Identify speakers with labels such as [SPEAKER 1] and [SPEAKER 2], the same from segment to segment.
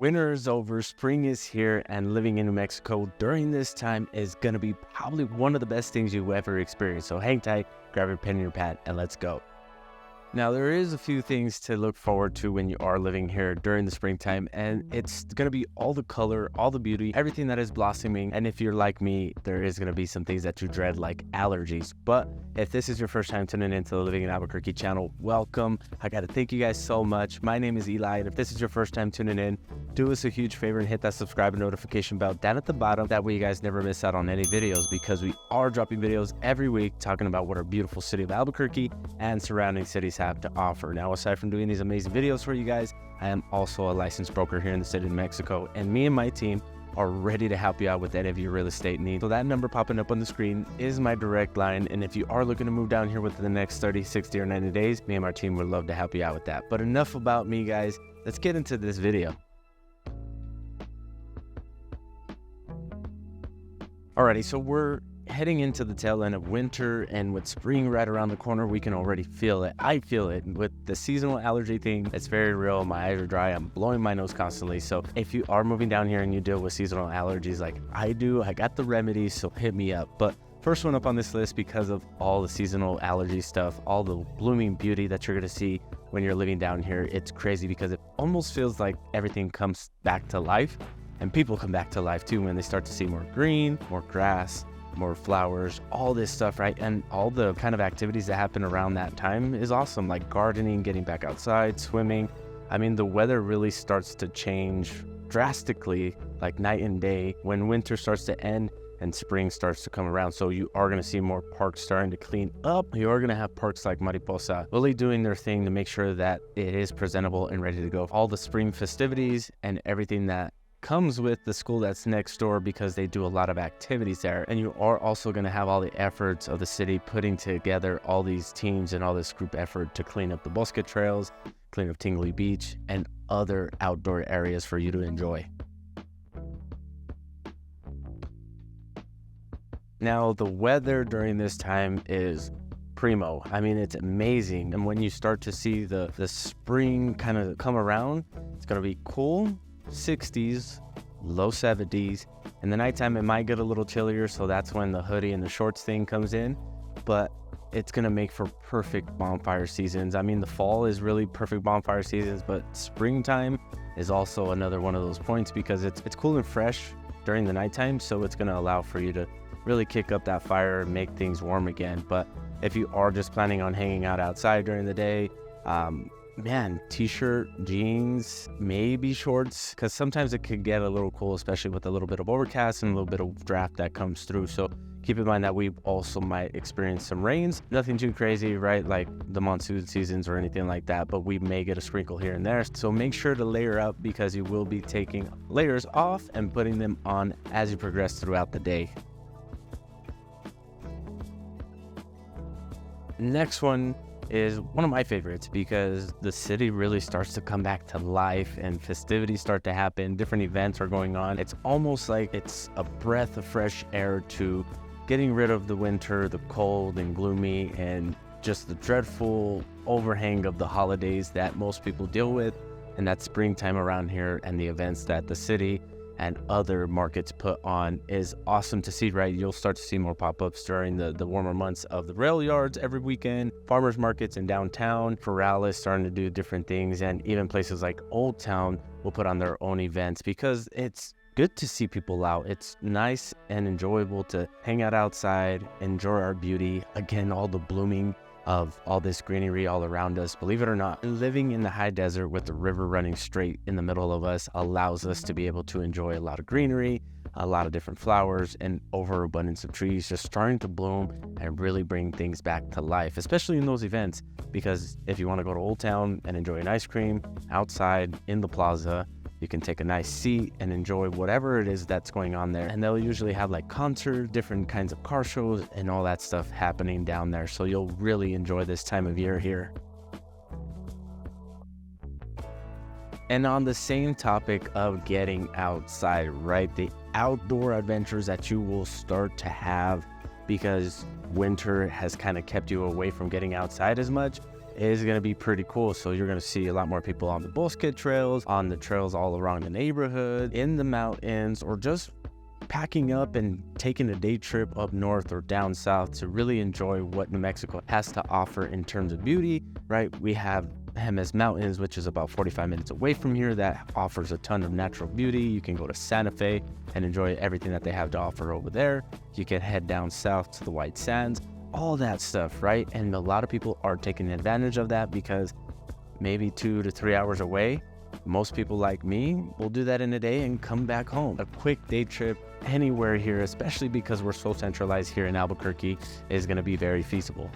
[SPEAKER 1] Winter is over, spring is here, and living in New Mexico during this time is going to be probably one of the best things you ever experienced. So hang tight, grab your pen and your pad, and let's go. Now, there is a few things to look forward to when you are living here during the springtime, and it's going to be all the color, all the beauty, everything that is blossoming. And if you're like me, there is going to be some things that you dread, like allergies. But if this is your first time tuning into the Living in Albuquerque channel, welcome. I got to thank you guys so much. My name is Eli, and if this is your first time tuning in, do us a huge favor and hit that subscribe and notification bell down at the bottom. That way you guys never miss out on any videos, because we are dropping videos every week talking about what our beautiful city of Albuquerque and surrounding cities have to offer. Now, aside from doing these amazing videos for you guys, I am also a licensed broker here in the state of New Mexico, and me and my team are ready to help you out with any of your real estate needs. So that number popping up on the screen is my direct line, and if you are looking to move down here within the next 30, 60, or 90 days, me and my team would love to help you out with that. But enough about me, guys. Let's get into this video. Alrighty, so we're heading into the tail end of winter, and with spring right around the corner, we can already feel it. I feel it with the seasonal allergy thing. It's very real. My eyes are dry. I'm blowing my nose constantly. So if you are moving down here and you deal with seasonal allergies like I do, I got the remedies, so hit me up. But first one up on this list, because of all the seasonal allergy stuff, all the blooming beauty that you're going to see when you're living down here, it's crazy because it almost feels like everything comes back to life. And people come back to life too when they start to see more green, more grass, more flowers, all this stuff, right? And all the kind of activities that happen around that time is awesome, like gardening, getting back outside, swimming. I mean, the weather really starts to change drastically, like night and day, when winter starts to end and spring starts to come around. So you are going to see more parks starting to clean up. You are going to have parks like Mariposa really doing their thing to make sure that it is presentable and ready to go. All the spring festivities and everything that comes with the school that's next door, because they do a lot of activities there. And you are also going to have all the efforts of the city putting together all these teams and all this group effort to clean up the Bosque trails, clean up Tingley Beach, and other outdoor areas for you to enjoy. Now, the weather during this time is primo. I mean, it's amazing. And when you start to see the spring kind of come around, it's going to be cool. 60s, low 70s. In the nighttime, it might get a little chillier, so that's when the hoodie and the shorts thing comes in. But it's going to make for perfect bonfire seasons. I mean, the fall is really perfect bonfire seasons, but springtime is also another one of those points, because it's cool and fresh during the nighttime, so it's going to allow for you to really kick up that fire and make things warm again. But if you are just planning on hanging out outside during the day, man, t-shirt, jeans, maybe shorts, because sometimes it could get a little cool, especially with a little bit of overcast and a little bit of draft that comes through. So keep in mind that we also might experience some rains. Nothing too crazy, right? Like the monsoon seasons or anything like that, but we may get a sprinkle here and there. So make sure to layer up, because you will be taking layers off and putting them on as you progress throughout the day. Next one is one of my favorites, because the city really starts to come back to life and festivities start to happen. Different events are going on. It's almost like it's a breath of fresh air to getting rid of the winter, the cold and gloomy, and just the dreadful overhang of the holidays that most people deal with. And that springtime around here and the events that the city and other markets put on is awesome to see, right? You'll start to see more pop-ups during the warmer months of the rail yards every weekend, farmers markets in downtown, Corrales starting to do different things, and even places like Old Town will put on their own events, because it's good to see people out. It's nice and enjoyable to hang out outside, enjoy our beauty. Again, all the blooming of all this greenery all around us. Believe it or not, living in the high desert with the river running straight in the middle of us allows us to be able to enjoy a lot of greenery, a lot of different flowers, and overabundance of trees just starting to bloom and really bring things back to life, especially in those events. Because if you want to go to Old Town and enjoy an ice cream outside in the plaza, you can take a nice seat and enjoy whatever it is that's going on there. And they'll usually have like concerts, different kinds of car shows, and all that stuff happening down there. So you'll really enjoy this time of year here. And on the same topic of getting outside, right? The outdoor adventures that you will start to have because winter has kind of kept you away from getting outside as much, is going to be pretty cool. So you're going to see a lot more people on the bosque trails, on the trails all around the neighborhood, in the mountains, or just packing up and taking a day trip up north or down south to really enjoy what New Mexico has to offer in terms of beauty, right? We have Jemez Mountains, which is about 45 minutes away from here, that offers a ton of natural beauty. You can go to Santa Fe and enjoy everything that they have to offer over there. You can head down south to the White Sands, all that stuff, right? And a lot of people are taking advantage of that because maybe 2 to 3 hours away, most people like me will do that in a day and come back home. A quick day trip anywhere here, especially because we're so centralized here in Albuquerque, is going to be very feasible.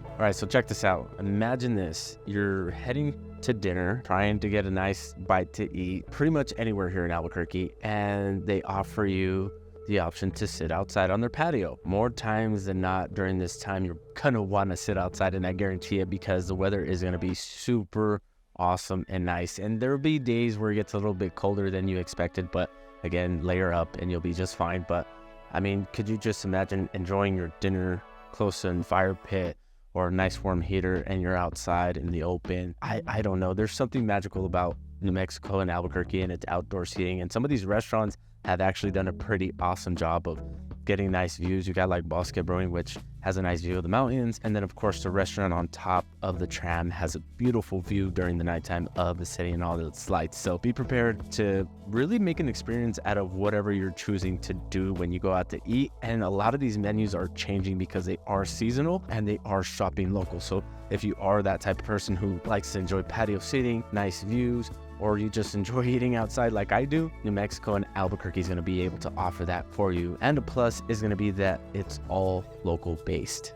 [SPEAKER 1] All right, so check this out. Imagine this. You're heading to dinner, trying to get a nice bite to eat pretty much anywhere here in Albuquerque, and they offer you the option to sit outside on their patio. More times than not during this time, you're gonna want to sit outside, and I guarantee it, because the weather is gonna be super awesome and nice. And there'll be days where it gets a little bit colder than you expected, but again, layer up and you'll be just fine. But I mean, could you just imagine enjoying your dinner close to a fire pit or a nice warm heater, and you're outside in the open? I don't know. There's something magical about New Mexico and Albuquerque and its outdoor seating. And some of these restaurants have actually done a pretty awesome job of getting nice views. You got like Bosque Brewing, which has a nice view of the mountains. And then of course the restaurant on top of the tram has a beautiful view during the nighttime of the city and all its lights. So be prepared to really make an experience out of whatever you're choosing to do when you go out to eat. And a lot of these menus are changing because they are seasonal and they are shopping local. So if you are that type of person who likes to enjoy patio seating, nice views, or you just enjoy eating outside like I do, New Mexico and Albuquerque is going to be able to offer that for you. And a plus is going to be that it's all local based.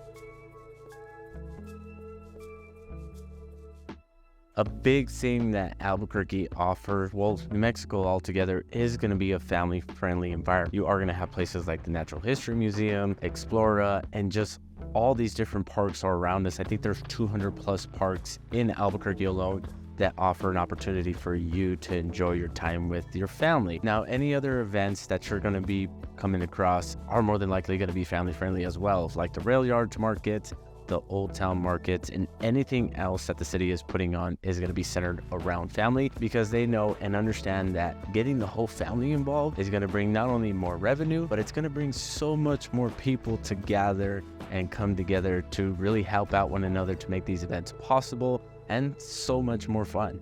[SPEAKER 1] A big thing that Albuquerque offers, well, New Mexico altogether, is going to be a family-friendly environment. You are going to have places like the Natural History Museum, Explora, and just all these different parks are around us. I think there's 200 plus parks in Albuquerque alone that offer an opportunity for you to enjoy your time with your family. Now, any other events that you're going to be coming across are more than likely going to be family friendly as well, like the rail yard markets, the Old Town markets, and anything else that the city is putting on is going to be centered around family, because they know and understand that getting the whole family involved is going to bring not only more revenue, but it's going to bring so much more people to gather and come together to really help out one another to make these events possible, and so much more fun.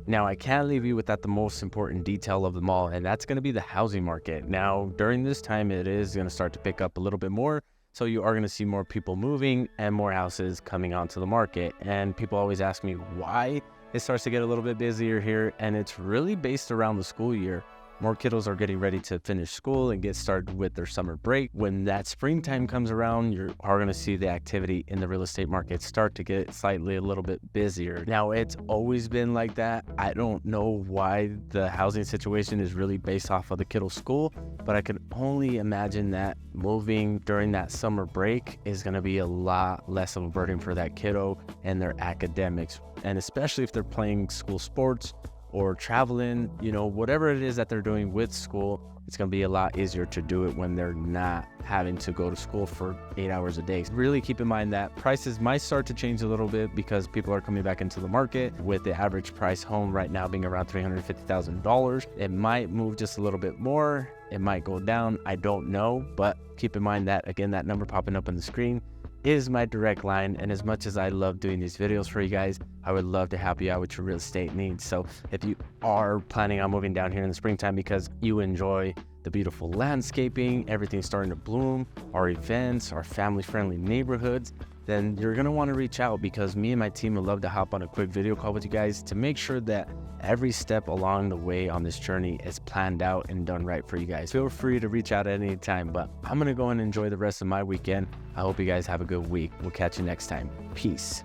[SPEAKER 1] Now, I can't leave you without the most important detail of them all, and that's going to be the housing market. Now, during this time, it is going to start to pick up a little bit more, so you are going to see more people moving and more houses coming onto the market. And people always ask me why it starts to get a little bit busier here, and it's really based around the school year. More kiddos are getting ready to finish school and get started with their summer break. When that springtime comes around, you are going to see the activity in the real estate market start to get slightly a little bit busier. Now, it's always been like that. I don't know why the housing situation is really based off of the kiddo school, but I can only imagine that moving during that summer break is going to be a lot less of a burden for that kiddo and their academics. And especially if they're playing school sports or traveling, you know, whatever it is that they're doing with school, it's going to be a lot easier to do it when they're not having to go to school for 8 hours a day. Really keep in mind that prices might start to change a little bit because people are coming back into the market, with the average price home right now being around $350,000. It might move just a little bit more. It might go down. I don't know, but keep in mind that, again, that number popping up on the screen is my direct line. And as much as I love doing these videos for you guys, I would love to help you out with your real estate needs. So if you are planning on moving down here in the springtime because you enjoy the beautiful landscaping, everything starting to bloom, our events, our family-friendly neighborhoods, then you're going to want to reach out, because me and my team would love to hop on a quick video call with you guys to make sure that every step along the way on this journey is planned out and done right for you guys. Feel free to reach out at any time, but I'm going to go and enjoy the rest of my weekend. I hope you guys have a good week. We'll catch you next time. Peace.